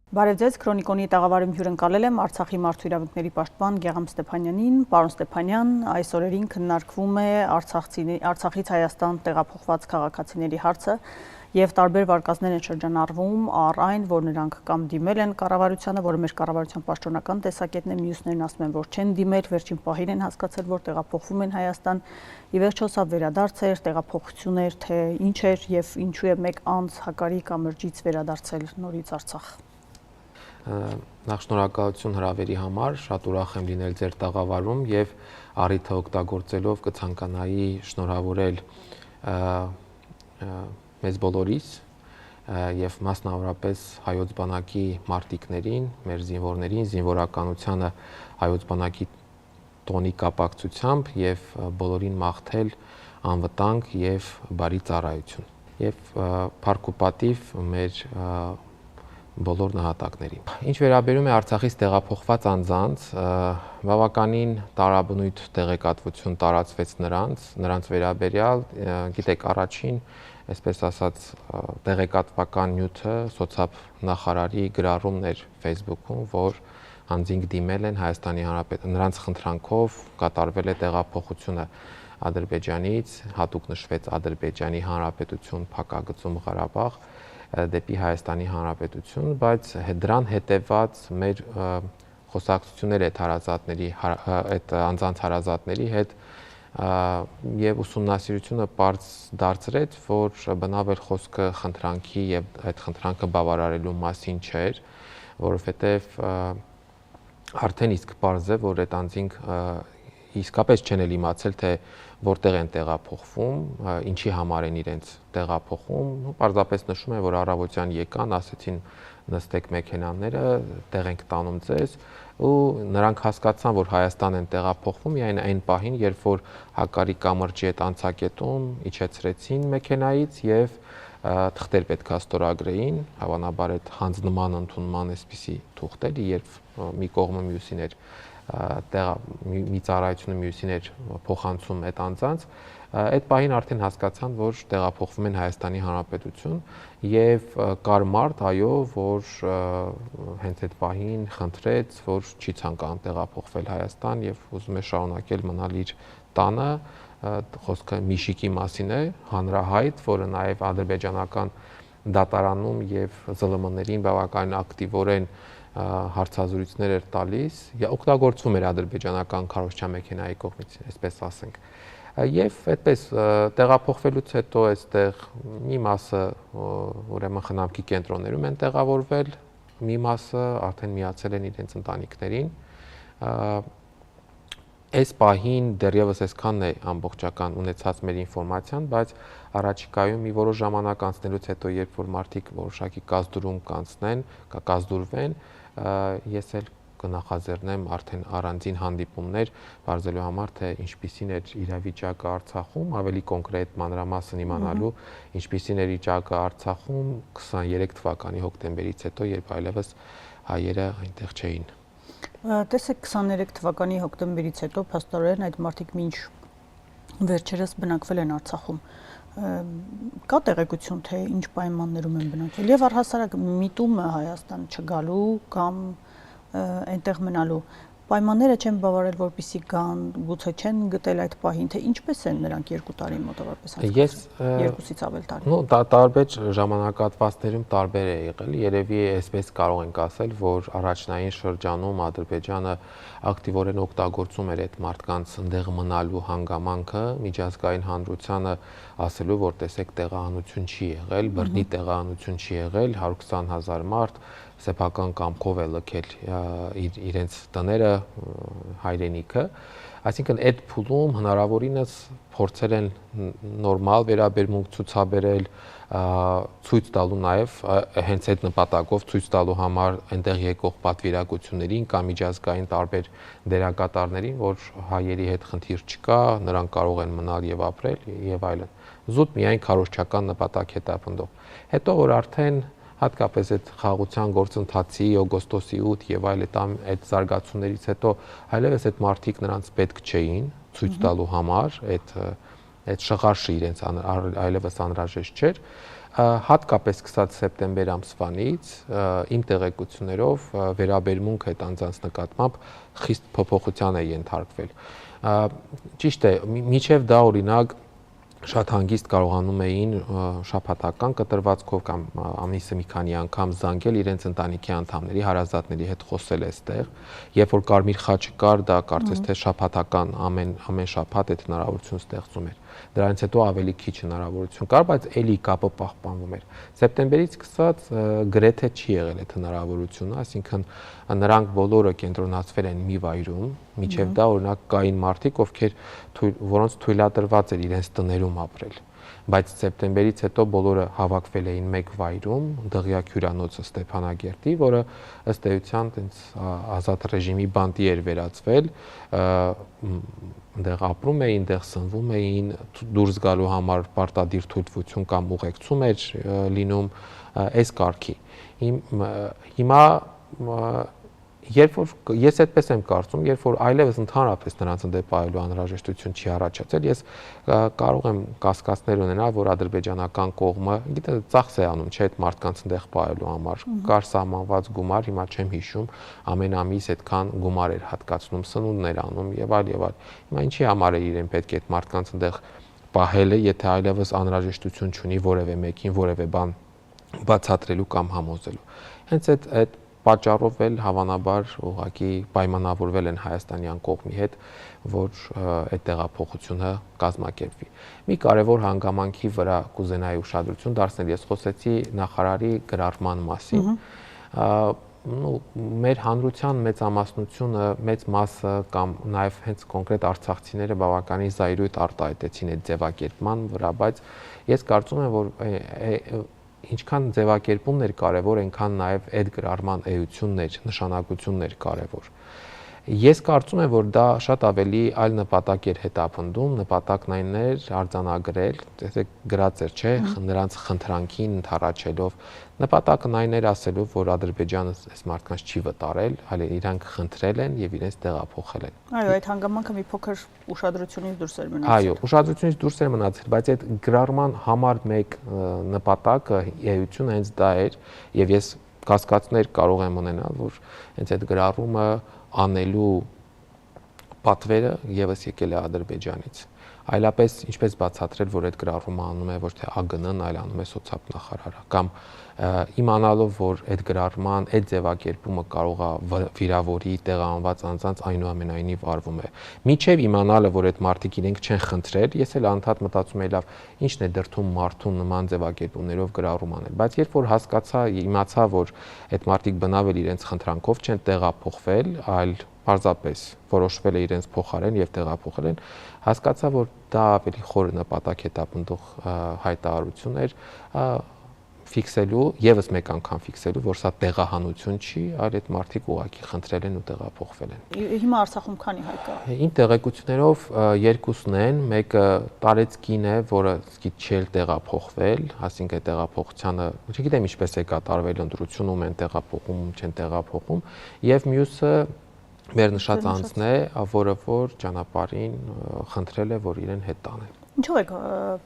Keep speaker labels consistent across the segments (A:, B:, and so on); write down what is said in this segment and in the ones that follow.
A: Բարև ձեզ, Քրոնիկոնի տաղավարում հյուրընկալել եմ Արցախի մարդու իրավունքների պաշտպան Գեգամ Ստեփանյանին։ Պարոն Ստեփանյան, այս օրերին քննարկվում է Արցախից Հայաստան տեղափոխված քաղաքացիների հարցը եւ տարբեր վարկածներ են շրջանառվում առ այն, որ նրանք կամ դիմել են կառավարությանը, որը մեր կառավարության պաշտոնական տեսակետն է, մյուսներն ասում են, որ չեն դիմել, վերջին պահին են հասկացել, որ տեղափոխվում են Հայաստան։ Ի վերջո սա վերադարձ էր, տեղափոխություն էր, թե ինչ էր եւ ինչու է մեկ անց Հակարի կամրջից վերադարձել նորից Արցախ։
B: Նախ շնորհակալություն հրավերի համար, շատ ուրախ եմ լինել ձեր տաղավարում եւ առիթը օգտագործելով կցանկանայի շնորհավորել մեզ բոլորիս եւ մասնավորապես հայոց բանակի մարտիկներին, մեր զինվորներին, զինվորականությանը հայոց բանակի տոնի կապակցությամբ եւ բոլորին մաղթել անվտանգ եւ բարի ծառայություն եւ փառք ու պատիվ մեր բոլոր նահատակներին։ Ինչ վերաբերում է Արցախից տեղափոխված անձանց, բավականին տարաբնույթ տեղեկատվություն տարածվեց նրանց վերաբերյալ, գիտեք, առաջին, այսպես ասած, տեղեկատվական նյութը սոցիալ նախարարի գրառումն էր Facebook-ում, որ անձինք դիմել են Հայաստանի Հանրապետության, նրանց խնդրանքով կատարվել է տեղափոխությունը Ադրբեջանից, հատուկ նշվեց Ադրբեջանի Հանրապետություն, Փակագծում Ղարաբաղ դեպի Հայաստանի Հանրապետություն, բայց դրան հետևած մեր խոսակցություններ այդ անձանց հարազատների հետ եւ ուսումնասիրությունը պարզ դարձրեց, որ բնավ էր խոսքը խնդրանքի եւ այդ խնդրանքը բավարարելու մասին չէր, որովհետեւ արդեն իսկ պարզ է, որ այդ անձինք իսկապես չեն էլ իմացել, թե որտեղ են տեղափոխվում, ինչի համար են իրենց տեղափոխում, պարզապես նշում են, որ առավոտյան եկան, ասեցին նստեք մեքենաները, տեղ ենք տանում ձեզ, ու նրանք հասկացան, որ Հայաստան են տեղափոխվում միայն այն պահին, երբ որ Հակարի կամրջի այդ անցակետում իջեցրեցին մեքենայից եւ թղթեր պետքա ստորագրեին, հավանաբար այդ հանձնման ընդունման այսպիսի թուղթեր, երբ մի կողմը մյուսին էր մի ծառայությունը մյուսին էր փոխանցում այդ անձանց, այդ պահին արդեն հասկացան, որ տեղափոխվում են Հայաստանի Հանրապետություն եւ կար մարդ, այո, որ հենց այդ պահին խնդրեց, որ չի ցանկանում տեղափոխվել Հայաստան եւ ուզում է շարունակել մնալ իր տանը, խոսքը Միշիկի մասին է, հանրահայտ, որը նաեւ ադրբեջանական դատարանում եւ ԶԼՄ-ներին բավականին ակտիվորեն հարցազրույցներ էր տալիս, օգտագործում էր ադրբեջանական քարոզչա մեքենայի կողմից, այսպես ասենք։ Եվ այդպես տեղափոխվելուց հետո այստեղ մի մասը ուրեմն խնամքի կենտրոններում են տեղավորվել, մի մասը արդեն միացել են իրենց ընտանիքներին։ Այս պահին դեռևս այսքանն է ամբողջական ունեցած մեր ինֆորմացիան, բայց առաջիկայում մի որոշ ժամանակ անցնելուց հետո, երբ որ մարդիկ որոշակի կազդուրում կանցնեն, կազդուրվեն, ես էլ կնախաձեռնեմ արդեն առանձին հանդիպումներ բարձելու համար, թե ինչպիսին էր իրավիճակը Արցախում, ավելի կոնկրետ մանրամասն իմանալու, ինչպիսին էր իրավիճակը Արցախում 23 թվականի հոկտեմբերից հետո, երբ այլևս հայերը այնտեղ չէին։
A: Տեսեք 23 թվականի հոկտեմբերից հետո փաստորեն այդ մարդիկ մինչ վերջերս բնակվել են Արցախում։ Կա տեղեկություն, թե ինչ պայմաններում են բնակվել եւ առհասարակ միտումը Հայաստան չգալու կամ այնտեղ մնալու պայմանները չեն բավարարել, որպեսզի գան, գուցե չեն գտել այդ պահին, թե ինչպես են նրանք 2 տարի մոտավորապես հասկացել, 2-ից ավել տարի։
B: Ну, տարբեր ժամանակատվածներում տարբեր է եղել, երևի այսպես կարող ենք ասել, որ առաջնային շրջանում Ադրբեջանը ակտիվորեն օգտագործում էր այդ մարդկանց ընդեղ մնալու հանգամանքը, միջազգային հանրությանը ասելու, որ տեսեք տեղահանություն չի եղել, բռնի տեղահանություն չի եղել, 120,000 մարդ սեփական կամքով է լքել իրենց տները, հայրենիքը, այսինքն այդ փուլում հնարավորինս փորձել են նորմալ վերաբերմունք ցուցաբերել, ցույց տալու նաև հենց այդ նպատակով ցույց տալու համար այնտեղ եկող պատվիրակություններին կամ միջազգային տարբեր դերակատարներին, որ հայերի հետ խնդիր չկա, նրանք կարող են մնալ եւ ապրել եւ այլն։ Զուտ միայն քարոզչական նպատակ հետապնդող։ Հետո որ արդեն հատկապես այդ խաղաղության գործընթացի օգոստոսի 8 եւ այդ զարգացումներից հետո այլևս այդ մարդիկ նրանց պետք չէին ցույց տալու համար, այդ շղարշը իրենց այլևս անհրաժեշտ չէր, Հատկապես սկսած սեպտեմբեր ամսվանից իմ տեղեկություններով վերաբերմունքը այդ անձանց նկատմամբ խիստ փոփոխության է ենթարկվել։ Ճիշտ է, մինչև դա օրինակ շատ հանգիստ կարողանում էին շաբաթական կտրվածքով կամ ամիսը մի քանի անգամ զանգել իրենց ընտանիքի անդամների, հարազատների հետ խոսել այստեղ, երբ որ Կարմիր խաչը կար, դա կարծես թե շաբաթական ամեն շաբաթ այդ հնարավորություն ստեղծում էր։ Դրանից հետո ավելի քիչ հնարավորություն կար, բայց էլի կապը պահպանվում էր։ Սեպտեմբերից սկսած գրեթե չի եղել այդ հնարավորությունը, այսինքն նրանք բոլորը կենտրոնացվել են մի վայրում, միջև դա օրինակ կային մարդիկ, որոնց թույլատրված էր իրենց տներում ապրել, բայց սեպտեմբերից հետո բոլորը հավաքվել էին մեկ վայրում, Դղյակ հյուրանոցը Ստեփանագերտի, որը ըստ էության տենց ազատ ռեժիմի բանտի էր վերածվել, այնտեղ ապրում էին, այնտեղ սնվում էին, դուրս գալու համար պարտադիր թույլտվություն կամ ուղեկցում էր լինում այս կարգի։ Հիմա երբ որ ես այդպես եմ կարծում, երբ որ այլևս ընդհանրապես նրանց ընդդեմ այլու անհրաժեշտություն չի առաջացել, ես կարող եմ կասկածներ ունենալ, որ ադրբեջանական կողմը, գիտե, ծախս է անում, չէ՞, այդ մարդկանց ընդդեմ պահելու համար։ Կար սահմանված գումար, հիմա չեմ հիշում, ամեն ամիս այդքան գումար էր հատկացնում, սնունդներ անում եւ այլ եւ այլ։ Հիմա ինչի համար է իրեն պետք է այդ մարդկանց ընդդեմ պահելը, եթե այլևս անհրաժեշտություն չունի որևէ մեկին որևէ բան բացատրելու կամ համոզելու։ Հենց այդ պատճառով էլ հավանաբար ուղղակի պայմանավորվել են հայաստանյան կողմի հետ, որ այդ տեղափոխությունը կազմակերպվի։ Մի կարևոր հանգամանքի վրա կուզենայի ուշադրություն դարձնել, ես խոսեցի նախարարի գրառման մասին։ Մեր հանրության մեծամասնությունը, մեծ մասը կամ նաև հենց կոնկրետ արցախցիները բավականին զայրույթ արտահայտեցին այդ ձևակերպման վրա, բայց ես կարծում եմ, որ ինչքան ձևակերպումն էր կարևոր, այնքան նաև այդ գրառման էությունն էր, նշանակությունն էր կարևոր։ Ես կարծում եմ, որ դա շատ ավելի այլ նպատակ էր հետապնդում, նպատակն այն էր արձանագրել, գրած էր, չէ, նրանց խնդրանքին ընդառաջելով, նպատակն այն էր ասելով, որ Ադրբեջանը այս մարդկանց չի վտարել, այլ իրանք խնդրել են եւ իրենց տեղափոխել են։
A: Այո, այդ հանգամանքը մի փոքր ուշադրությունից դուրս էր մնացել։
B: Այո, ուշադրությունից դուրս էր մնացել, բայց այդ գրառման համար մեկ նպատակը, էությունը հենց դա էր, եւ ես կասկածներ կարող եմ ունենալ, որ հենց այդ գրառումը անելու պատվերը եւս եկել է Ադրբեջանից։ Այլապես ինչպես բացատրել, որ այդ գրառումը անում է ոչ թե ԱԳՆ-ն, այլ անում է սոցիալ-նախարարը, կամ իմանալով, որ այդ գրառման, այդ ձևակերպումը կարող է վիրավորի տեղահանված անձանց այնուամենայնիվ արվում է։ Միջև իմանալը, որ այդ մարդիկ իրենք չեն խնդրել, ես էլ անդադ մտածում եմ, լավ, ի՞նչն է դրթում մարդուն նման ձևակերպումներով գրառում անել, բայց երբ որ իմացա, որ այդ մարդիկ բնավել իրենց խնդրանքով չեն տեղափոխվել, այլ պարզապես որոշվել է իրենց փոխարեն եւ տեղափոխել են, հասկացա, որ դա ավելի խոր նպատակ հետապնդող հայտարարություն էր, ֆիքսելու, եւս մեկ անգամ ֆիքսելու, որ սա տեղահանություն չի, այլ այդ մարդիկ ուղղակի խնդրել են ու տեղափոխվել են։
A: Հիմա Արցախում քանի հայ կա։
B: Իմ տեղեկություններով երկուսն են, մեկը տարեցկին է, որը սկիզբ չէ տեղափոխվել, ասինքն տեղափոխությանը, չգիտեմ ինչպես է կատարվել ընտրություն, ում են տեղափոխում, չեն տեղափոխում, եւ մյուսը մեր նշած անձն է, որը որ ճանապարհին խնդրել է, որ իրեն հետ տանեն։
A: Ինչու եք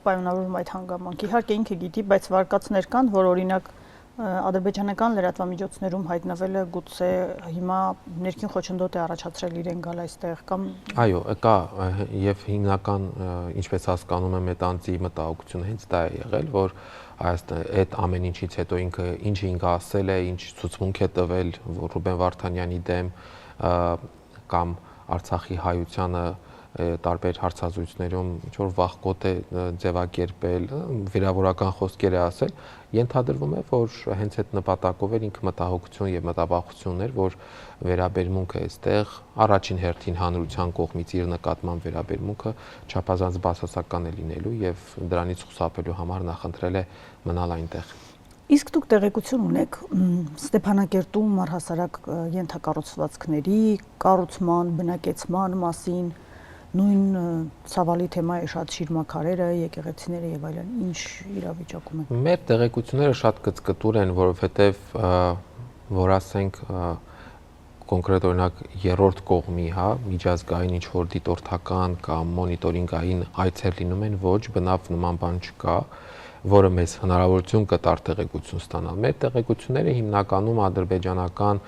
A: պայմանավորվում այդ հանգամանքը։ Իհարկե ինքը գիտի, բայց վարկածներ կան, որ օրինակ ադրբեջանական լրատվամիջոցներում հայտնվելը գուցե հիմա ներքին խոչընդոտ է առաջացրել իրեն գալ այստեղ կամ
B: Այո, կա եւ հիմնական ինչպես հասկանում եմ այդ անձի մտահոգությունը հենց դա է եղել, որ այդ ամեն ինչից հետո ինքը ասել է, ինչ ցուցմունք է տվել Ռուբեն Վարդանյանի դեմ կամ Արցախի հայությանը տարբեր հարցազրույցներում ինչ որ վախկոտ է ձևակերպել, վիրավորական խոսքեր է ասել, ենթադրվում է, որ հենց այդ նպատակով էր ինքը մտահոգություն եւ մտավախություն ուներ, որ վերաբերմունքը այստեղ առաջին հերթին հանրության կողմից իր նկատմամբ վերաբերմունքը չափազանց բացասական է լինելու եւ դրանից խուսափելու համար նախընտրել է մնալ այնտեղ։
A: Իսկ դուք տեղեկություն ունեք Ստեփանակերտում առհասարակ ենթակառուցվածքների կառուցման, բնակեցման մասին, նույն ցավալի թեմա է շատ շիրմաքարերը, եկեղեցիները եւ այլն, ինչ իրավիճակում են։
B: Մեր տեղեկությունները շատ կծկտուր են, որովհետեւ որ ասենք կոնկրետ օրինակ երրորդ կողմի, միջազգային ինչ որ դիտորդական կամ մոնիտորինգային այցեր լինում են, ոչ, բնավ նման բան չկա։ որը մեզ հնարավորություն կտար տեղեկություն ստանալ։ Մեր տեղեկությունները հիմնականում ադրբեջանական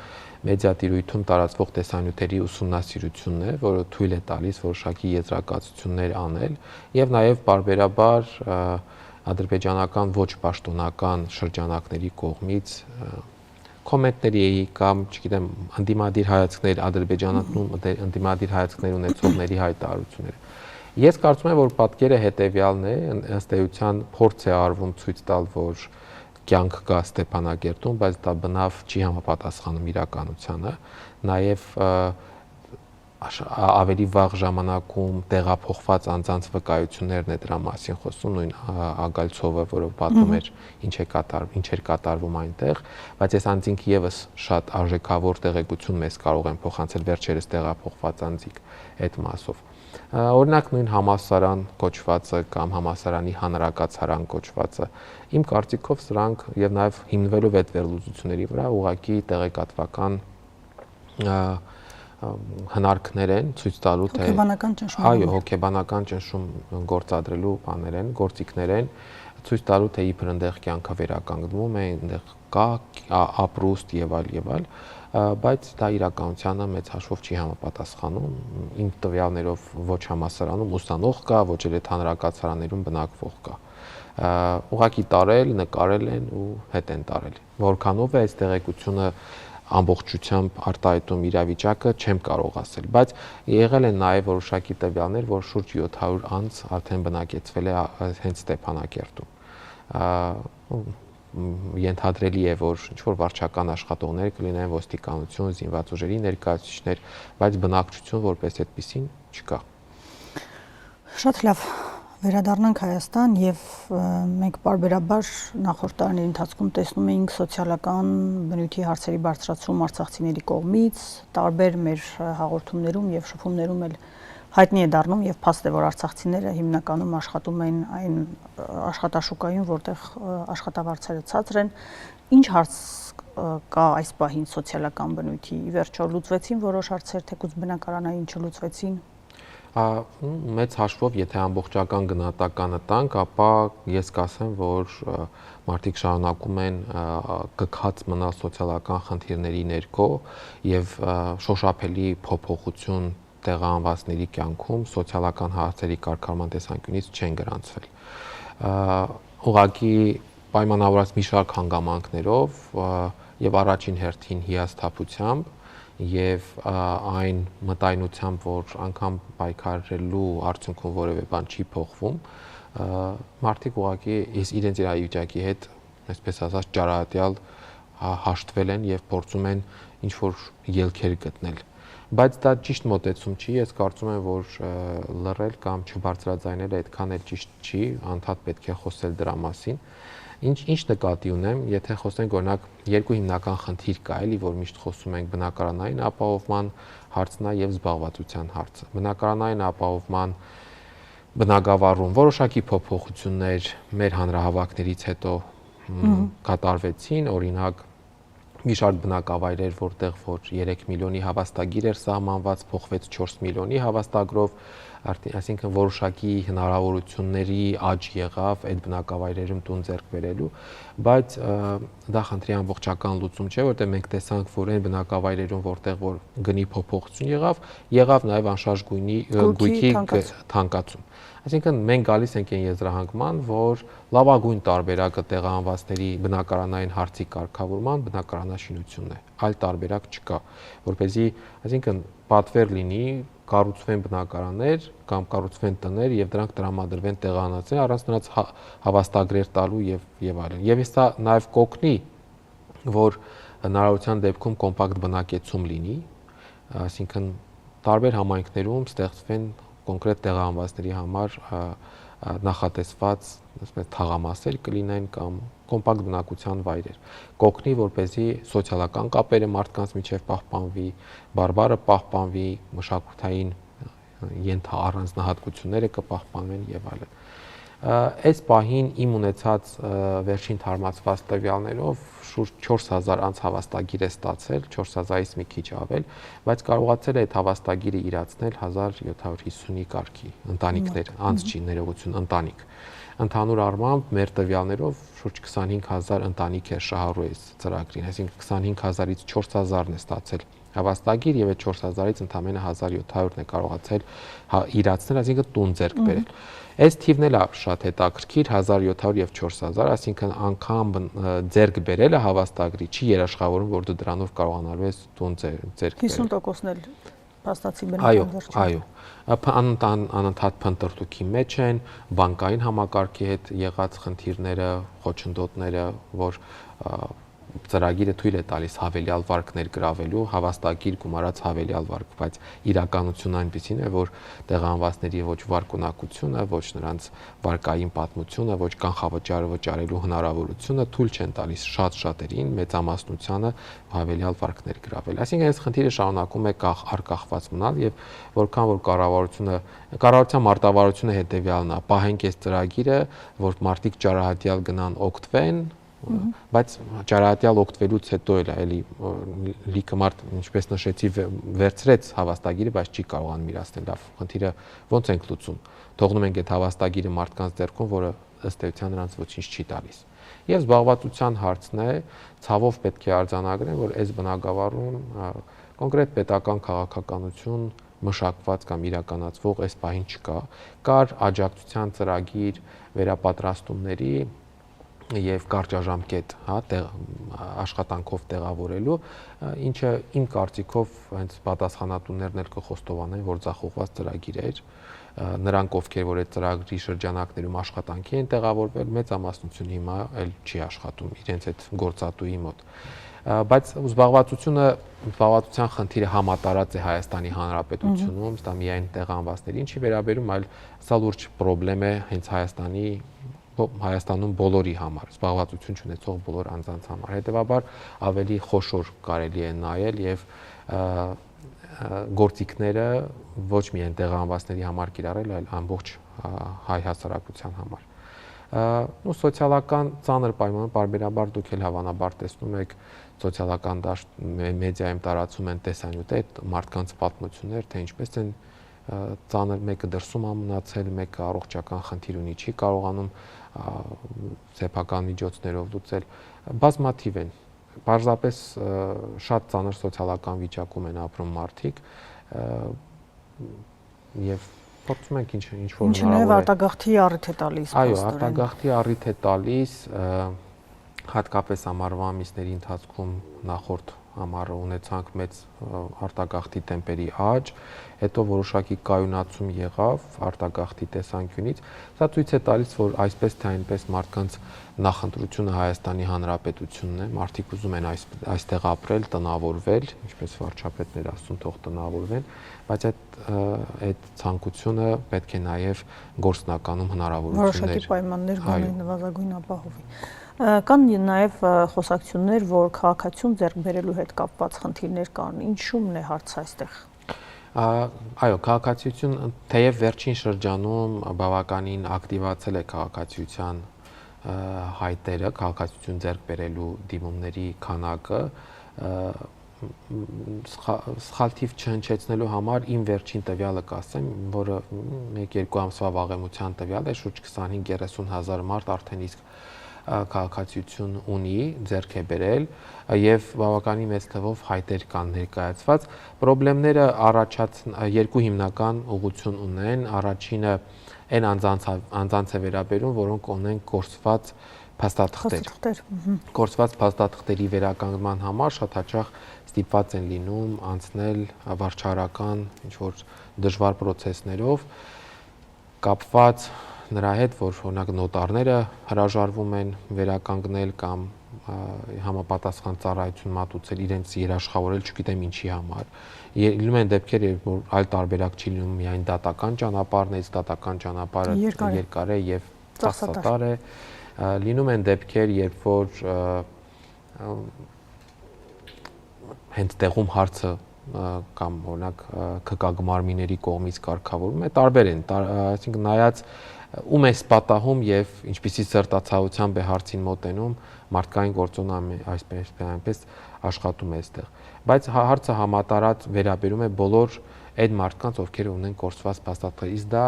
B: մեդիատիրույթում տարածվող տեսանյութերի ուսումնասիրությունն է, որը թույլ է տալիս որոշակի եզրակացություններ անել եւ նաեւ բարբերաբար ադրբեջանական ոչ պաշտոնական շրջանակների կողմից կոմենտների կամ, չգիտեմ, ընդդիմադիր հայացքներ Ադրբեջանում ընդդիմադիր հայացքներ ունեցողների հայտարարությունները։ Ես կարծում եմ, որ պատկերը հետեւյալն է, ըստ էության փորձ է արվում ցույց տալ, որ կյանք կա Ստեփանագերտում, բայց դա բնավ չի համապատասխանում իրականությանը, նաեւ ավելի վաղ ժամանակում տեղափոխված անձանց վկայություններն է դրա մասին խոսում, նույն Ագալցովը, որը պատմում էր ինչ էր կատարվում այնտեղ, բայց այս անձինք եւս շատ արժեքավոր տեղեկություն մեզ կարող են փոխանցել վերջերս տեղափոխված անձիկ այդ մասով։ Օրինակ նույն համալսարան կոչվածը կամ համալսարանի հանրակացարան կոչվածը իմ կարծիքով սրանք եւ նաեւ հիմնվելով այդ վերլուծությունների վրա ուղղակի տեղեկատվական հնարքներ են ցույց տալու թե այո, հոգեբանական ճնշում գործադրելու բաներ են, գործիքներ են ցույց տալու թե իբր այնտեղ կյանքը վերականգնվում է, այնտեղ կա ապրուստ եւ այլ, բայց դա իրականությանը մեծ հաշվով չի համապատասխանում։ Իմ տվյալներով ոչ համալսարանում ուսանող կա, ոչ էլ այդ հանրակացարաններում բնակվող կա։ Ուղղակի տարել, նկարել են ու հետ են տարել։ Որքանով է այս տեղեկությունը ամբողջությամբ արտահայտում իրավիճակը չեմ կարող ասել, բայց եղել են նաև որոշակի տվյալներ, որ շուրջ 700 անձ արդեն բնակեցվել է հենց Ստեփանագերտում։ Ենթադրելի է, որ ինչ-որ վարչական աշխատողներ կլինեն, ոստիկանություն, զինված ուժերի ներկայացուցիչներ, բայց բնակչություն որպես այդպեսին չկա։
A: Շատ լավ, վերադառնանք Հայաստան եւ մենք պարբերաբար նախորդ տարիների ընթացքում տեսնում էինք սոցիալական բնույթի հարցերի բարձրացում արցախցիների կողմից, տարբեր մեր հաղորդումներում եւ շփումներում էլ հայտնի է դառնում եւ փաստ է, որ արցախցիները հիմնականում աշխատում են այն աշխատաշուկայում, որտեղ աշխատավարձերը ցածր են։ Ինչ հարց կա այս պահին սոցիալական բնույթի։ Ի վերջո լուծվեցին որոշ հարցեր, թեկուզ բնակարանային չլուծվեցին։
B: Մեծ հաշվով, եթե ամբողջական գնահատականը տանք, ապա ես կասեմ, որ մարդիկ շարունակում են կքած մնալ սոցիալական խնդիրների ներքո եւ շոշափելի փոփոխություն տեղահանվածների կյանքում սոցիալական հարցերի կարգավորման տեսանկյունից չեն գրանցվել։ Ուղղակի պայմանավորված մի շարք հանգամանքներով եւ առաջին հերթին հիասթափությամբ եւ այն մտայնությամբ, որ անգամ պայքարելու արդյունքում որևէ բան չի փոխվում, մարդիկ ուղղակի իրենց իրավիճակի հետ, այսպես ասած, ճարահատյալ հաշտվել են եւ փորձում են ինչ-որ ելքեր գտնել։ Բայց դա ճիշտ մոտեցում չի, ես կարծում եմ, որ լռել կամ չբարձրաձայնել այդքան էլ ճիշտ չի, անդադ պետք է խոսել դրա մասին։ Ինչ նկատի ունեմ, եթե խոսենք օրինակ երկու հիմնական խնդիր կա, էլի, որ միշտ խոսում ենք բնակարանային ապահովման հարցն է եւ զբաղվածության հարցը։ Բնակարանային ապահովման բնագավառում որոշակի փոփոխություններ մեր հանրահավաքներից հետո կատարվեցին, օրինակ մի շարք բնակավայրեր, որտեղ որ 3 միլիոնի հավաստագիր էր սահմանված, փոխվեց 4 միլիոնի հավաստագրով, այսինքն որոշակի հնարավորությունների աճ եղավ այդ բնակավայրերում տուն ձեռք բերելու, բայց դա խնդրի ամբողջական լուծում չէ, որտեղ մենք տեսանք, որ այն բնակավայրերում, որտեղ որ գնի փոփոխություն եղավ նաև անշարժ գույքի թանկացում։ Այսինքն մենք գալիս ենք այն եզրահանգման, որ լավագույն տարբերակը տեղահանվածների բնակարանային հարցի կարգավորման բնակարանաշինությունն է։ Այլ տարբերակ չկա, որպեսզի, այսինքն պատվեր լինի, կառուցվեն բնակարաններ կամ կառուցվեն տներ եւ դրանք տրամադրվեն տեղահանվածներին առանց նրանց հավաստագրեր տալու եւ այլն։ Եվ սա նաեւ կօգնի, որ հնարավորության դեպքում կոմպակտ բնակեցում լինի, այսինքն տարբեր համայնքներում ստեղծվեն կոնկրետ տեղահանվածների համար նախատեսված, ասենք, թաղամասեր կլինեն կամ կոմպակտ բնակության վայրեր։ Կօգնի, որպեսզի սոցիալական կապերը մարդկանց միջև պահպանվի, բարբառը պահպանվի, մշակութային առանձնահատկությունները կպահպանվեն եւ այլն։ Այս պահին իմ ունեցած վերջին թարմացված տվյալներով շուրջ 4000 անց հավաստագիր է ստացել, 4000-ից մի քիչ ավել, բայց կարողացել է այդ հավաստագիրը իրացնել 1750-ի կարգի ընտանիքներ, անձ չի, ներողություն, ընտանիք։ Ընդհանուր առմամբ մեր տվյալներով շուրջ 25000 ընտանիք է շահառու այս ծրագրին, այսինքն 25000-ից 4000-ն է ստացել հավաստագիր եւ այդ 4000-ից ընդամենը 1700-ն է կարողացել իրացնել, այսինքն տուն ձեռք բերել։ Այս թիվն էլ է շատ հետաքրքիր 1700 եւ 4000, այսինքն անգամ ձեռք բերելը հավաստագրի չի երաշխավորում, որ դու դրանով կարողանալու ես տուն ձեռք բերել։
A: 50%-ն էլ փաստացի բնական վերջին։
B: Այո, անընդհատ փնտրտուքի մեջ են, բանկային համակարգի հետ եղած խնդիրները, խոչընդոտները, որ ծրագիրը թույլ է տալիս հավելյալ վարկ ներգրավելու, հավաստագիր գումարած հավելյալ վարկ, բայց իրականությունն այնպեսին է, որ տեղահանվածների ոչ վարկունակությունը, ոչ նրանց վարկային պատմությունը, ոչ կանխավճարը վճարելու հնարավորությունը թույլ չեն տալիս շատ շատերին մեծամասնությանը հավելյալ վարկ ներգրավել։ Այսինքն այս խնդիրը շարունակում է արկախված մնալ եւ որքան որ կառավարության մարտավարությունը հետեւյալն է, պահենք այս ծրագիրը, որ մարդիկ ճարահատյալ գնան օգտվեն, բայց ճարահատյալ օգտվելուց հետո էլի լիքը մարդ, ինչպես նշեցի, վերցրեց հավաստագիրը, բայց չի կարողանում իրացնել։ Լավ, խնդիրը ո՞նց ենք լուծում։ Թողնում ենք այդ հավաստագիրը մարդկանց ձեռքում, որը ըստ էության նրանց ոչինչ չի տալիս։ Եվ զբաղվածության հարցն է, ցավով պետք է արձանագրեմ, որ այս բնագավառում կոնկրետ պետական քաղաքականություն մշակված կամ իրականացվող այս պահին չկա։ Կար աջակցության ծրագիր վերապատրաստումների եւ կարճաժամկետ, աշխատանքով տեղավորելու, ինչը իմ կարծիքով հենց պատասխանատուներն էլ կխոստովանեն, որ ձախողված ծրագիր էր։ Նրանք, ովքեր որ այդ ծրագրի շրջանակներում աշխատանքի են տեղավորվել, մեծամասնությունը հիմա էլ չի աշխատում իրենց այդ գործատուի մոտ։ Բայց զբաղվածության խնդիրը համատարած է Հայաստանի Հանրապետությունում, դա միայն տեղահանվածներին չի վերաբերում, այլ սա լուրջ խնդրեմ է հենց Հայաստանում բոլորի համար, զբաղվածություն չունեցող բոլոր անձանց համար։ Հետևաբար ավելի խոշոր կարելի է նայել եւ գործիքները ոչ միայն տեղահանվածների համար կիրառել, այլ ամբողջ հայ հասարակության համար։ Ու սոցիալական ծանր պայմաններ, բարբերաբար դուք էլ հավանաբար տեսնում եք սոցիալական դաշտ մեդիայում տարածում են տեսանյութեր, մարդկանց պատմություններ, թե ինչպես են ծանր, մեկը դրսում է մնացել, մեկը առողջական խնդիր ունի, չի կարողանում սեփական միջոցներով լուծել, բազմաթիվ են։ Պարզապես շատ ծանր սոցիալական վիճակում են ապրում մարդիկ եւ փորձում ենք ինչ որ
A: հնարավոր է արտագաղթի առիթ է տալիս։
B: Այո, արտագաղթի առիթ է տալիս, հատկապես ամառվա ամիսների ընթացքում նախորդ ամառը ունեցանք մեծ արտագաղթի տեմպերի աճ, հետո որոշակի կայունացում եղավ արտագաղթի տեսանկյունից։ Սա ցույց է տալիս, որ այսպես թե այնպես մարդկանց նախընտրությունը Հայաստանի Հանրապետությունն է, մարդիկ ուզում են այստեղ ապրել, տնավորվել, ինչպես վարչապետն էր ասում, թող տնավորվեն, բայց այդ ցանկությունը պետք է նաև գործնականում հնարավորություններ,
A: որոշակի պայմաններ գոնե նվազագույն ապահովի։ Կան նաև խոսակցություններ, որ քաղաքացիություն ձեռք բերելու հետ կապված խնդիրներ կան։ Ինչու՞մն է հարցը այստեղ։
B: Այո, քաղաքացիություն, թեև վերջին շրջանում բավականին ակտիվացել է քաղաքացիության հայտերը, քաղաքացիություն ձեռք բերելու դիմումների քանակը, սխալ թիվ չհնչեցնելու համար իմ վերջին տվյալը կասեմ, որը 1-2 ամսվա վաղեմության տվյալ է, շուրջ 25-30 հազար մարդ արդեն իսկ քաղաքացիություն ունի, ձեռք է բերել եւ բավականին մեծ թվով հայտեր կան ներկայացված։ Պրոբլեմները երկու հիմնական ուղղություն ունեն։ Առաջինը այն անձանց է վերաբերում, որոնք ունեն կորսված փաստաթղթեր։ Կորսված փաստաթղթերի վերականգնման համար շատ հաճախ ստիպված են լինում անցնել վարչարական ինչ-որ դժվար պրոցեսներով կապված նրա հետ, որ օրինակ նոտարները հրաժարվում են վերականգնել կամ համապատասխան ծառայություն մատուցել, իրենց երաշխավորել, չգիտեմ ինչի համար։ Լինում են դեպքեր, որ այլ տարբերակ չի լինում միայն դատական ճանապարհներից, դատական ճանապարհը երկար է եւ ծախսատար է։ Լինում են դեպքեր, երբ որ հենց տեղում հարցը կամ օրինակ ԿԿԳ մարմինների կողմից կարգավորվում է, տարբեր են, այսինքն նայած ում է պատահում եւ ինչպիսի սրտացավությամբ է հարցին մոտենում, մարդկային գործոնը այնպես աշխատում է այստեղ։ Բայց հարցը համատարած վերաբերում է բոլոր այդ մարդկանց, ովքեր ունեն կորցված փաստաթղթեր։ Իսկ դա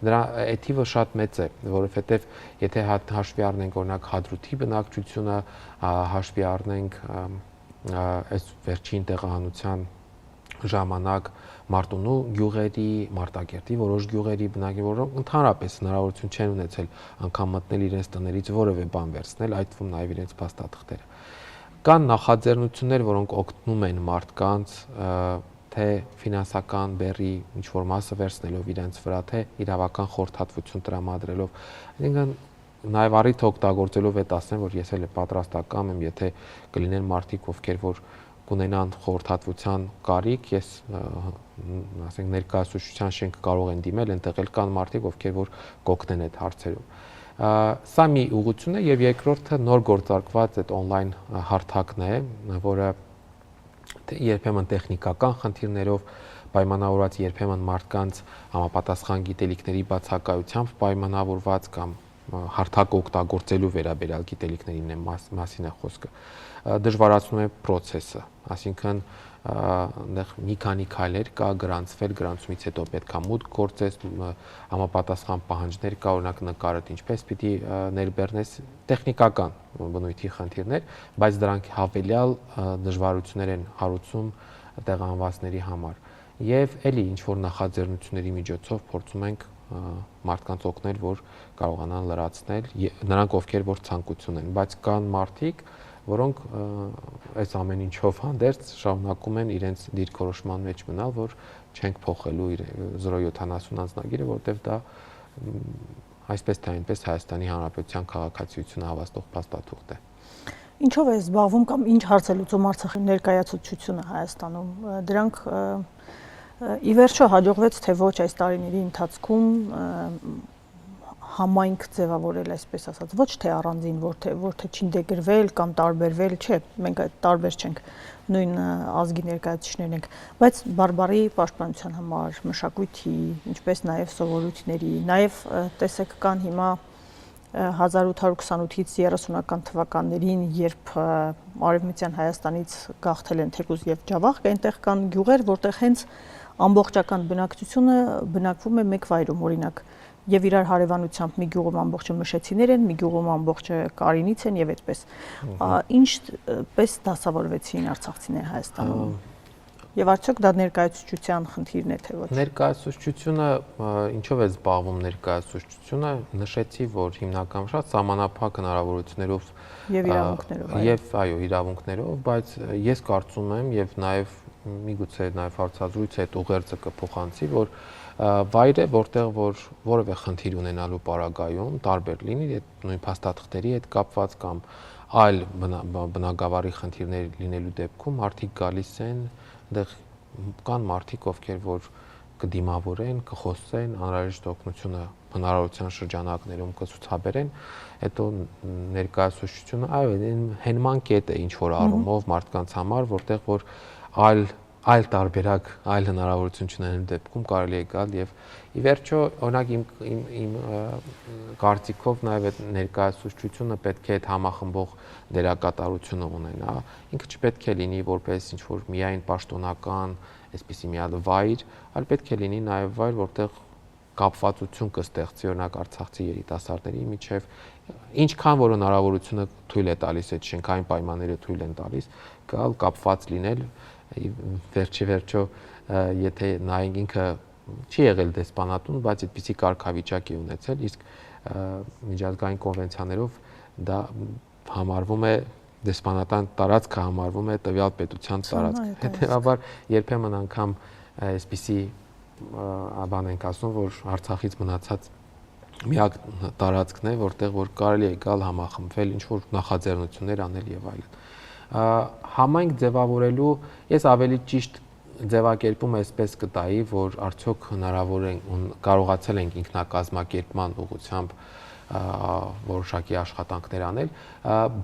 B: դրա էթիվը շատ մեծ է, որովհետեւ եթե հաշվի առնենք օրինակ Հադրութի բնակչությունը, հաշվի առնենք այս վերջին տեղահանության ժամանակ Մարտունու գյուղերի, Մարտակերտի որոշ գյուղերի բնակիչներ, որոնք ընդհանրապես հնարավորություն չեն ունեցել անգամ մտնել իրենց տներից որևէ բան վերցնել, այդ թվում նաև իրենց փաստաթղթերը։ Կան նախաձեռնություններ, որոնք օգնում են մարդկանց թե ֆինանսական բեռի ինչ որ մասը վերցնելով իրենց վրա, թե իրավական խորհրդատվություն տրամադրելով։ Այսինքն նաև առիթ օգտագործելով այդ ասեմ, որ ես էլ պատրաստական եմ, եթե կլինեն մարդիկ, ովքեր որ կունենան խորհրդատվության կարիք, ես ասենք ներկայացուցչության շենք կարող են դիմել, այնտեղ էլ կան մարդիկ, ովքեր որ կօգնեն այդ հարցերում։ Սա մի ուղղություն է եւ երկրորդը նոր գործարկված այդ on-line հարթակն է, որը երբեմն տեխնիկական խնդիրներով պայմանավորված, երբեմն մարդկանց համապատասխան գիտելիքների բացակայությամբ պայմանավորված կամ հարթակը օգտագործելու վերաբերյալ գիտելիքների մասին է խոսքը, դժվարացնում է process-ը, այսինքն այնտեղ մի քանի քայլեր կա գրանցվել, գրանցումից հետո պետք է մուտք գործես, համապատասխան պահանջներ կա, օրինակ նկարդ ինչպես պիտի ներբեռնես, տեխնիկական բնույթի խնդիրներ, բայց դրանք հավելյալ դժվարություններ են հարուցում տեղահանվածների համար։ Եվ էլի ինչ որ նախաձեռնությունների միջոցով փորձում ենք մարդկանց օգնել, որ կարողանան լրացնել նրանք, ովքեր որ ցանկություն են, բայց կան մարդիկ, որոնք այս ամեն ինչով հանդերձ շարունակում են իրենց դիրքորոշման մեջ մնալ, որ չենք փոխելու 070 անձնագիրը, որտեղ դա այսպես թե այնպես Հայաստանի Հանրապետության քաղաքացիությունը հավաստող փաստաթուղթ է։
A: Ինչով է զբաղվում կամ ինչ հարց է լուծում Արցախի ներկայացուցչությունը Հայաստանում։ Դրանք ի վերջո հաջողվեց թե ոչ այս տարիների ընթացքում համայնք ձևավորել, այսպես ասած, ոչ թե առանձին, որ թե չինտեգրվել կամ տարբերվել, չէ, մենք այդ տարբեր չենք, նույն ազգի ներկայացուցիչներն ենք, բայց բարբարի պաշտպանության համար, մշակույթի, ինչպես նաև սովորույթների, նաև տեսեք կան հիմա 1828-ից 30-ական թվականներին, երբ Արևմտյան Հայաստանից գաղթել են թեկուզ եւ Ջավախք, այնտեղ կան գյուղեր, որտեղ հենց ամբողջական բնակչությունը բնակվում է մեկ վայրում, օրինակ, եւ իրար հարևանությամբ մի գյուղում ամբողջը մշեցիներ են, մի գյուղում ամբողջը կարինից են եւ այդպես։ Ինչպես դասավորվեցին արցախցիները Հայաստանում։ Եվ արդյոք դա ներկայացուցչության խնդիրն է թե ոչ։
B: Ներկայացուցչությունը ինչով է զբաղվում ներկայացուցչությունը, նշեցի, որ հիմնական շատ սահմանափակ հնարավորություններով
A: եւ իրավունքներով,
B: եւ այո, իրավունքներով, բայց ես կարծում եմ եւ նաեւ միգուցե նաեւ հարցազրույցը այդ ուղերձը կփոխանցի, որ վայր է, որտեղ որ որևէ խնդիր ունենալու պարագայում տարբեր լինի այդ նույն փաստաթղթերի հետ կապված կամ այլ բնագավառի խնդիրներ լինելու դեպքում մարդիկ գալիս են, այնտեղ կան մարդիկ, ովքեր որ կդիմավորեն, կխոսեն, անհրաժեշտ օգնությունը հնարավորության շրջանակներում կցուցաբերեն, հետո ներկայացուցչությունը այո, հենման կետ է ինչ որ առումով մարդկանց համար, որտեղ որ այլ տարբերակ, այլ հնարավորություն չունենալու դեպքում կարելի է գալ եւ ի վերջո, օրինակ իմ կարծիքով նաեւ այդ ներկայացուցչությունը պետք է այդ համախմբող դերակատարությունը ունենա։ Ինքը չպետք է լինի որպես ինչ որ միայն պաշտոնական, այսպիսի մի հատ վայր, այլ պետք է լինի նաեւ վայր, որտեղ կապվածություն կստեղծի օրինակ արցախցի երիտասարդների միջև, ինչքան որ հնարավորությունը թույլ է տալիս այդ շենքային պայմանները թույլ են տալիս, գալ կապված լինել վերջիվերջո եթե նայենք ինքը չի եղել դեսպանատուն, բայց այդպիսի կարգավիճակ է ունեցել, իսկ միջազգային կոնվենցիաներով դա համարվում է դեսպանատան տարածքը համարվում է տվյալ պետության տարածք։ Հետևաբար երբեմն անգամ այսպիսի բան ենք ասում, որ Արցախից մնացած միակ տարածքն է, որտեղ որ կարելի է գալ համախմբվել, ինչ որ նախաձեռնություններ անել եւ այլն։ Համայնք ձևավորելու ես ավելի ճիշտ ձևակերպում այսպես կտայի, որ արդյոք հնարավոր է կարողացել ենք ինքնակազմակերպման ուղղությամբ որոշակի աշխատանքներ անել։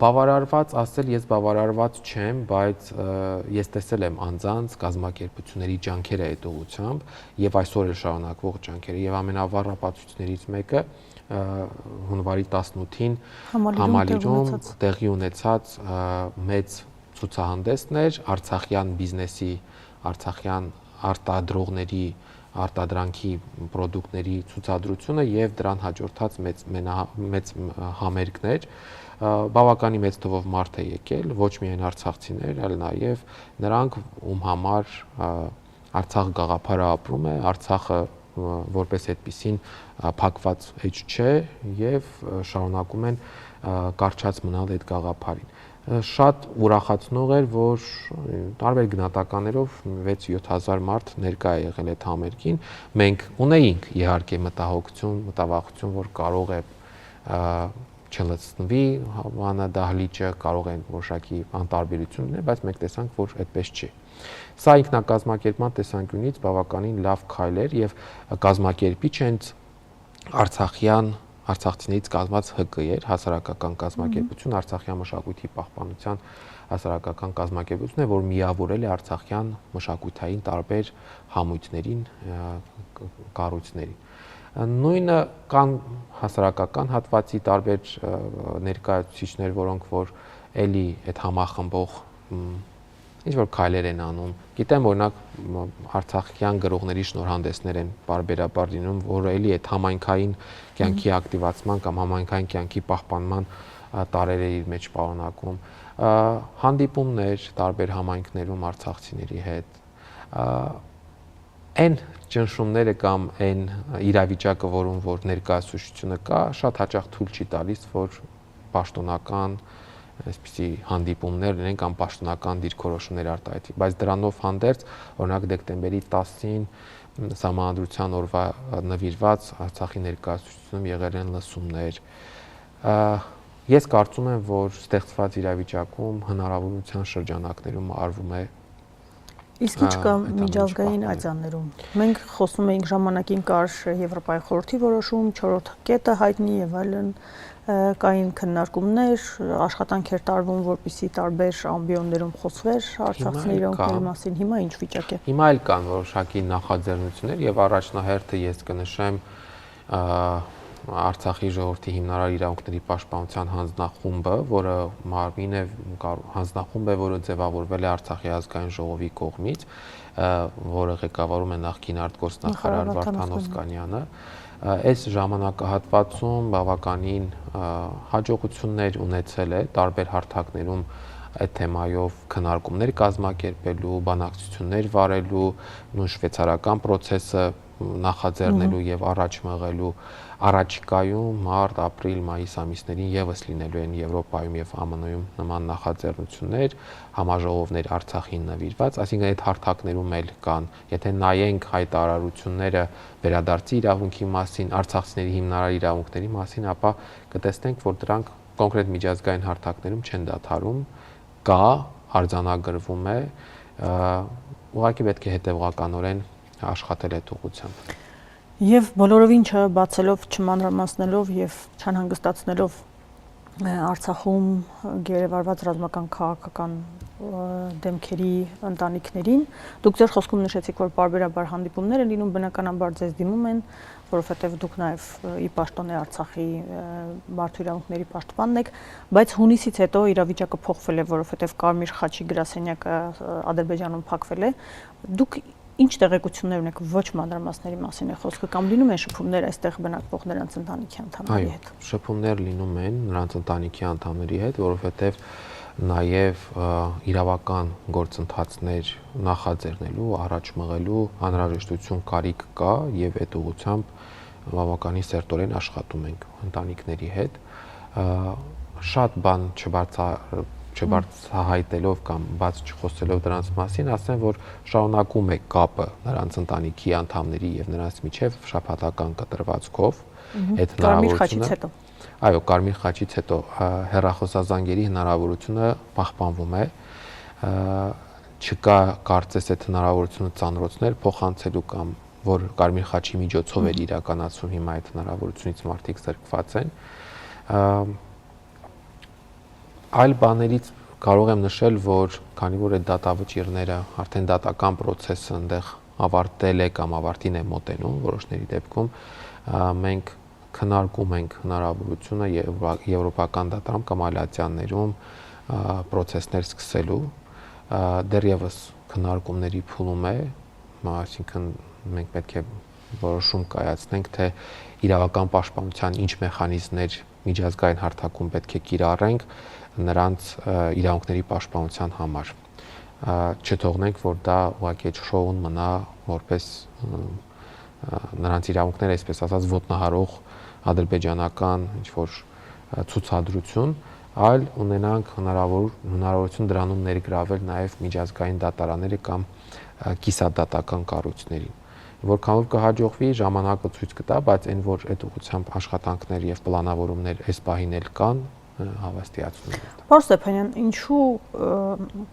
B: Բավարարված ասել ես բավարարված չեմ, բայց ես տեսել եմ անձանց կազմակերպությունների ջանքերը այդ ուղղությամբ եւ այսօր էլ շարունակվող ջանքերը եւ ամենավառ ապացույցներից մեկը հունվարի 18-ին Համալիրում տեղի ունեցած մեծ ցուցահանդեսն էր արցախյան բիզնեսի, արցախյան արտադրողների արտադրանքի պրոդուկտների ցուցադրությունը եւ դրան հաջորդած մեծ համերգներ, բավականին մեծ թվով մարդ է եկել, ոչ միայն արցախցիներ, այլ նաեւ նրանք, ում համար Արցախ գաղափարը ապրում է, Արցախը որպես այդպիսին փակված էջ չէ եւ շարունակում են կարճած մնալ այդ գաղափարին։ Շատ ուրախացնող էր, որ տարբեր գնահատականներով 6-7 հազար մարդ ներկա է եղել այդ համերգին։ Մենք ունեինք իհարկե մտահոգություն, մտավախություն, որ կարող է չլցնվի հավանը դահլիճը, կարող են որոշակի անտարբերություն լինել, բայց մենք տեսանք, որ այդպես չի։ Սա ինքնակազմակերպման տեսանկյունից բավականին լավ քայլ էր եւ կազմակերպիչ հենց արցախցիներից կազմված ՀԿ էր, հասարակական կազմակերպություն, Արցախյան մշակույթի պահպանության հասարակական կազմակերպություն է, որ միավորել է արցախյան մշակութային տարբեր համույթներին, կառույցներին։ Նույնը կան հասարակական հատվածի տարբեր ներկայացուցիչներ, որոնք որ էլի այդ համախմբող ինչ որ քայլեր են անում։ Գիտեմ, օրինակ արցախյան գրողների շնորհանդեսներ են բարբերաբար լինում, որը էլի այդ համայնքային կյանքի ակտիվացման կամ համայնքային կյանքի պահպանման տարերը իր մեջ պարունակում, հանդիպումներ տարբեր համայնքներում արցախցիների հետ, այն ճնշումները կամ այն իրավիճակը, որում որ ներկայացուցչությունը կա, շատ հաճախ թույլ չի տալիս, որ պաշտոնական այսպիսի հանդիպումներ լինեն կամ պաշտոնական դիրքորոշումներ արտահայտվի, բայց դրանով հանդերձ, օրինակ դեկտեմբերի 10-ին Սահմանադրության օրվա նվիրված Արցախի ներկայացուցչությունում եղել են լսումներ։ Ես կարծում եմ, որ ստեղծված իրավիճակում հնարավորության շրջանակներում արվում է
A: Իսկ ինչ կա միջազգային ատյաններում։ Մենք խոսում էինք ժամանակին կար Եվրոպայի խորհրդի որոշում, 4-րդ կետը հայտնի եւ այլն, կային քննարկումներ, աշխատանք էր տարվում, որպեսզի տարբեր ամբիոններում խոսվեր արցախցիների իրավունքների մասին։ Հիմա ինչ վիճակ է։
B: Հիմա էլ կան որոշակի նախաձեռնություններ եւ առաջնահերթը ես կնշեմ Արցախի ժողովրդի հիմնարար իրավունքների պաշտպանության հանձնախումբը, որը մարմին է հանձնախումբ է, որը ձևավորվել է Արցախի ազգային ժողովի կողմից, որը ղեկավարում է նախկին արտգործնախարար Վարդան Օսկանյանը։ Այս ժամանակահատվածում բավականին հաջողություններ ունեցել է տարբեր հարթակներում այդ թեմայով քննարկումներ կազմակերպելու, բանակցություններ վարելու, նույն շվեյցարական process-ը նախաձեռնելու եւ առաջ մղելու, առաջիկայում մարտ, ապրիլ, մայիս ամիսներին եւս լինելու են Եվրոպայում եւ ԱՄՆ-ում նման նախաձեռնություններ, համաժողովներ Արցախին նվիրված, այսինքն այդ հարթակներում էլ կան։ Եթե նայենք հայտարարությունները վերադարձի իրավունքի մասին, արցախցիների հիմնարար իրավունքների մասին, ապա կտեսնենք, որ դրանք կոնկրետ միջազգային հարթակներում չեն դադարում, կա, արձանագրվում է, ուղղակի պետք է հետևողականորեն աշխատել այդ ուղղությամբ։
A: Եվ բոլորովին չբացելով, չմանրամասնելով եւ չանհանգստացնելով Արցախում գերեվարված ռազմական քաղաքական դեմքերի ընտանիքներին, դուք ձեր խոսքում նշեցիք, որ բարբերաբար հանդիպումներ են լինում, բնականաբար ձեզ դիմում են, որովհետեւ դուք նաեւ ի պաշտոն է Արցախի մարդու իրավունքների պաշտպանն եք, բայց հունիսից հետո իրավիճակը փոխվել է, որովհետեւ Կարմիր խաչի գրասենյակը Ադրբեջանում փակվել է։ Դուք ինչ տեղեկություններ ունեք, ոչ մանրամասների մասին է խոսքը, կամ լինում են շփումներ այստեղ բնակվող նրանց ընտանիքի անդամների հետ։
B: Այո, շփումներ լինում են նրանց ընտանիքի անդամների հետ, որովհետև նաև իրավական գործընթացներ նախաձեռնելու, առաջ մղելու անհրաժեշտություն կարիք կա եւ այդ ուղղությամբ բավականին սերտորեն աշխատում ենք ընտանիքների հետ։ Շատ բան չբարձրահայտելով կամ բաց չխոսելով դրանց մասին, ասեմ, որ շարունակում է կապը նրանց ընտանիքի անդամների եւ նրանց միջև շաբաթական կտրվածքով այդ հնարավորությունը։ Այո, Կարմիր խաչից հետո հեռախոսազանգերի հնարավորությունը պահպանվում է։ Չկա կարծես այդ հնարավորությունը ծանրոցներ փոխանցելու կամ որ Կարմիր խաչի միջոցով էր իրականացում, հիմա այդ հնարավորությունից մարդիկ զրկված են։ Այլ բաներից կարող եմ նշել, որ քանի որ այդ դատավճիռները արդեն դատական process-ը այնտեղ ավարտել է կամ ավարտին է մոտենում որոշների դեպքում, մենք քննարկում ենք հնարավորությունը եվրոպական դատարանում կամ այլ ատյաններում process-ներ սկսելու, դեռևս քննարկումների փուլում է, այսինքն մենք պետք է որոշում կայացնենք, թե իրավական պաշտպանության ինչ մեխանիզմներ միջազգային հարթակում պետք է կիրառենք նրանց իրավունքների պաշտպանության համար։ Չթողնենք, որ դա ուղղակի շոուն մնա որպես նրանց իրավունքները, այսպես ասած, ոտնահարող ադրբեջանական ինչ-որ ցուցադրություն, այլ ունենանք հնարավորություն դրանում ներգրավել նաև միջազգային դատարանները կամ կիսադատական կառույցներին։ Որքան որ կհաջողվի, ժամանակը ցույց կտա, բայց այն որ այդ ուղղությամբ աշխատանքներ եւ պլանավորումներ այս պահին էլ կան, հավաստիացնում եմ։
A: Պարոն Ստեփանյան, ինչու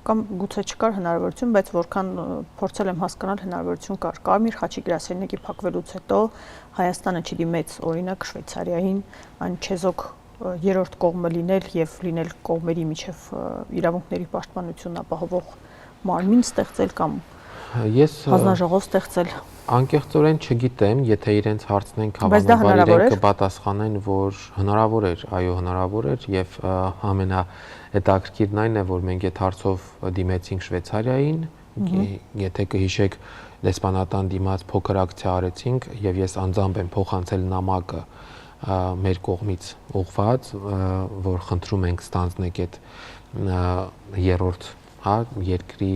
A: կամ գուցե չկար հնարավորություն, բայց որքան փորձել եմ հասկանալ, հնարավորություն կար։ Կարմիր խաչի գրասենյակի փակվելուց հետո Հայաստանը չդիմեց օրինակ Շվեյցարիային, այն չեզոք երրորդ կողմը լինել եւ լինել կողմերի միջև իրավունքների պաշտպանություն ապահովող մարմին ստեղծել կամ հանձնաժողով ստեղծել։
B: Անկեղծորեն չգիտեմ, եթե իրենց հարցնենք, հավանաբար իրենք կպատասխանեն, որ հնարավոր էր, այո, հնարավոր էր եւ ամենահետաքրքիրն այն է, որ մենք այդ հարցով դիմեցինք Շվեյցարիային, եթե կհիշեք, դեսպանատան դիմաց փոքր ակցիա արեցինք եւ ես անձամբ եմ փոխանցել նամակը մեր կողմից ուղղված, որ խնդրում ենք ստանձնեք այդ երրորդ, երկրի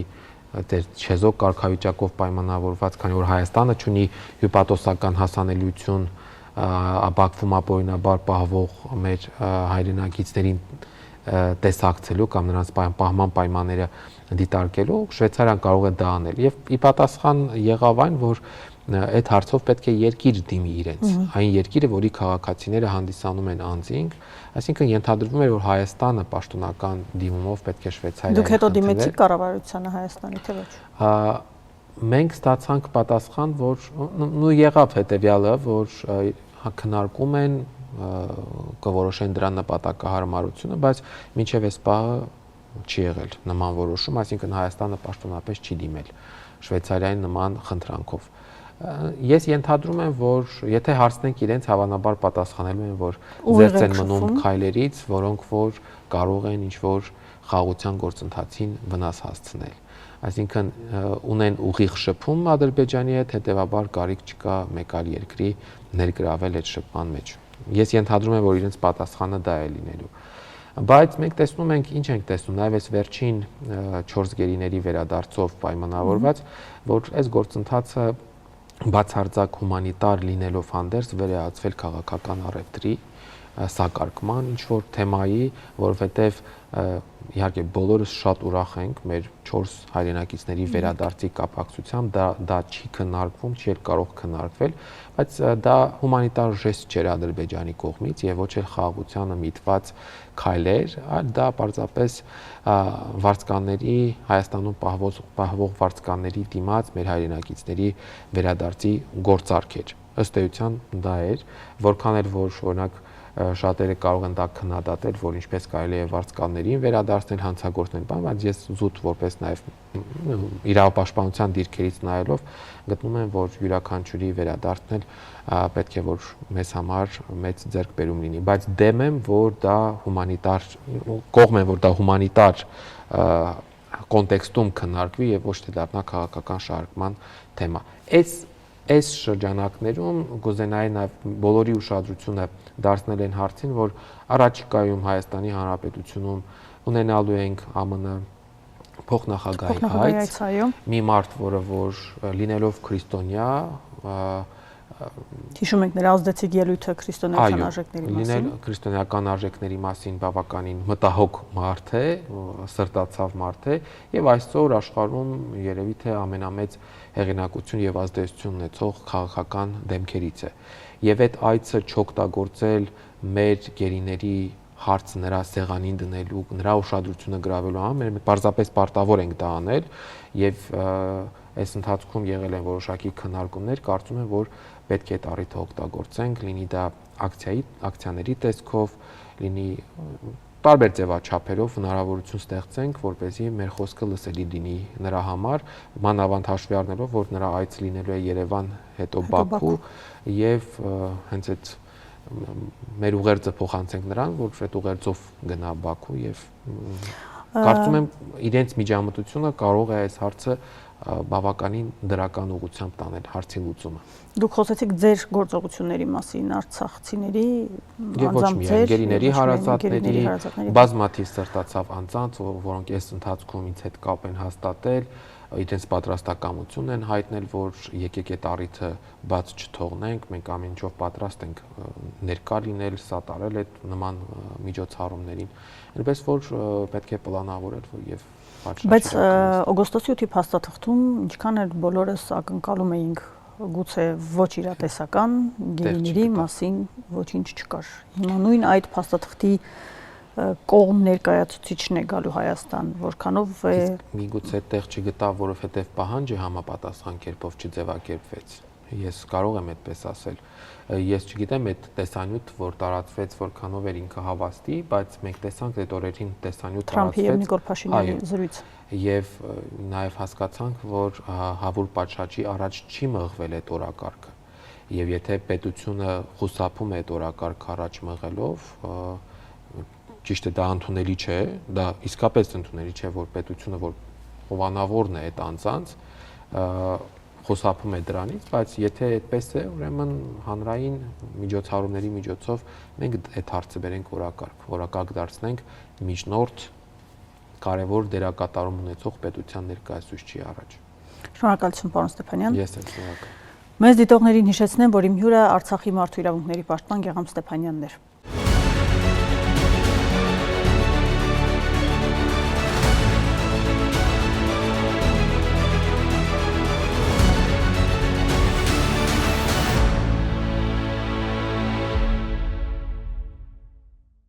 B: չեզոք կարգավիճակով պայմանավորված, քանի որ Հայաստանը ունի հյուպատոսական հասանելիություն բաքվում ապօրինաբար պահվող մեր հայրենակիցներին տեսակցելու կամ նրանց պահման պայմանները դիտարկելու, Շվեյցարիան կարող է դա անել եւ ի պատասխան եղավ այն, որ այդ հարցով պետք է երկիր դիմի իրենց, այն երկիրը, որի քաղաքացիները հանդիսանում են անձինք, այսինքն ենթադրվում էր, որ Հայաստանը պաշտոնական դիմումով պետք է Շվեյցարիային։
A: Դուք հետո դիմեցիք կառավարությանը Հայաստանի, թե ոչ։
B: Մենք ստացանք պատասխան, որ եղավ հետեւյալը, որ քննարկում են, կորոշեն դրա նպատակահարմարությունը, բայց մինչև այս պահը չի եղել նման որոշում, այսինքն Հայաստանը պաշտոնապես չի դիմել Շվեյցարիային նման խնդրանքով։ Ես ենթադրում եմ, որ եթե հարցնենք իրենց, հավանաբար պատասխանելու են, որ զերծ են մնում քայլերից, որոնք որ կարող են ինչ-որ խաղաղության գործընթացին վնաս հասցնել։ Այսինքն ունեն ուղիղ շփում Ադրբեջանի հետ, հետեւաբար կարիք չկա մեկ այլ երկրի ներգրավել այդ շփման մեջ։ Ես ենթադրում եմ, որ իրենց պատասխանը դա է լինելու։ Բայց մենք տեսնում ենք, ինչ ենք տեսնում, նաև այս վերջին 4 գերիների վերադարձով պայմանավորված, որ այս գործընթացը բացարձակ հումանիտար լինելով հանդերձ վերահացվել քաղաքական առևտրի սակարկման ինչ-որ թեմայի, որովհետև իհարկե բոլորս շատ ուրախ ենք մեր 4 հայրենակիցների վերադարձի կապակցությամբ, դա չի քննարկվում, չի կարող քննարկվել, բայց դա հումանիտար ժեստ չէր Ադրբեջանի կողմից եւ ոչ էլ խաղաղությանը միտված քայլեր, այլ դա պարզապես վարձկանների Հայաստանում պահվող վարձկանների դիմաց մեր հայրենակիցների վերադարձի գործարք էր։ Ըստ էության դա էր, որքան էլ որ օրինակ շատերը կարող են դա քննադատել, որ ինչպես կարելի է վարձկաններին վերադարձնել հանցագործներին, բայց ես զուտ որպես նաև իրավապաշտպանության դիրքերից նայելով գտնում եմ, որ յուրաքանչյուրի վերադարձնել պետք է որ մեզ համար մեծ ձեռքբերում լինի, բայց դեմ եմ, որ դա հումանիտար կողմ եմ, որ դա հումանիտար կոնտեքստում քննարկվի եւ ոչ թե դառնա քաղաքական շարժման թեմա։ Այս շրջանակներում կուզենայի նաև բոլորի ուշադրությունը դարձնել են հարցին, որ առաջիկայում Հայաստանի Հանրապետությունում ունենալու ենք ԱՄՆ փոխնախագահի հայց, մի մարդ, որը որ լինելով քրիստոնյա,
A: հիշում ենք նրա ազդեցիկ ելույթը քրիստոնեական արժեքների մասին։
B: Լինել քրիստոնեական արժեքների մասին բավականին մտահոգ մարդ է, սրտացավ մարդ է եւ այսօր աշխարհում երևի թե ամենամեծ հեղինակություն եւ ազդեցություն ունեցող քաղաքական դեմքերից է։ Եվ այդ այցը չօգտագործել մեր գերիների հարց նրա սեղանին դնելու, նրա ուշադրությունը գրավելու համար մենք պարզապես պարտավոր ենք դա անել եւ այս ընթացքում եղել են որոշակի քննարկումներ, կարծում եմ, որ պետք է առիթը օգտագործենք, լինի դա ակցիաների տեսքով, լինի տարբեր ձևաչափերով հնարավորություն ստեղծենք, որպեսզի մեր խոսքը լսելի լինի նրա համար, մանավանդ հաշվի առնելով, որ նրա այցը լինելու է Երևան, հետո Բաքու եւ հենց այդ մեր ուղերձը փոխանցենք նրան, որ այդ ուղերձով գնա Բաքու եւ կարծում եմ իրենց միջամտությունը կարող է այս հարցը բավականին դրական ուղղությամբ տանել հարցի լուծումը։
A: Դուք խոսեցիք ձեր գործողությունների մասին, արցախցիների,
B: անձամբ ձեր գերիների հարազատների, բազմաթիվ սրտացավ անձանց, որոնք այս ընթացքում ինձ հետ կապ են հաստատել, իրենց պատրաստակամություն են հայտնել, որ եկեք այդ առիթը բաց չթողնենք, մենք ամեն ինչով պատրաստ ենք ներկա լինել, սատարել այդ նման միջոցառումներին։ Այնպես որ պետք է պլանավորել եւ
A: Բայց օգոստոսի 8-ի փաստաթղթում ինչքան էլ բոլորս ակնկալում էինք գուցե ոչ իրատեսական գերիների մասին ոչինչ չկար։ Հիմա նույն այդ փաստաթղթի կողմ ներկայացուցիչն է գալու Հայաստան, որքանով է
B: միգուցե այդտեղ չգտավ, որովհետև պահանջը համապատասխան կերպով չձևակերպվեց։ Ես կարող եմ այդպես ասել։ Ես չգիտեմ այդ տեսանյութ, որ տարածվեց, որքանով էր ինքը հավաստի, բայց մենք տեսանք այդ օրերին տեսանյութ տարածվեց
A: Թրամփի եւ Նիկոլ Փաշինյանի զրույցը։
B: Եվ նաև հասկացանք, որ Հավուր Պատշաճի առաջ չի մղվել այդ օրակարգը։ Եվ եթե պետությունը խուսափում է այդ օրակարգ առաջ մղելով, ճիշտ է դա ընդունելի չէ, դա իսկապես ընդունելի չէ, որ պետությունը, որ հովանավորն է այդ անձանց, խուսափում է դրանից, բայց եթե այդպես է, ուրեմն հանրային միջոցառումների միջոցով մենք այդ հարցը բերենք օրակարգ դարձնենք միջնորդ կարևոր դերակատարում ունեցող պետության ներկայացուցչի առաջ։
A: Շնորհակալություն, պարոն Ստեփանյան։
B: Ես եմ շնորհակալ։
A: Մեզ դիտողներին հիշեցնեմ, որ իմ հյուրը Արցախի մարդու իրավունքների պաշտպան Գեգամ Ստեփանյանն էր։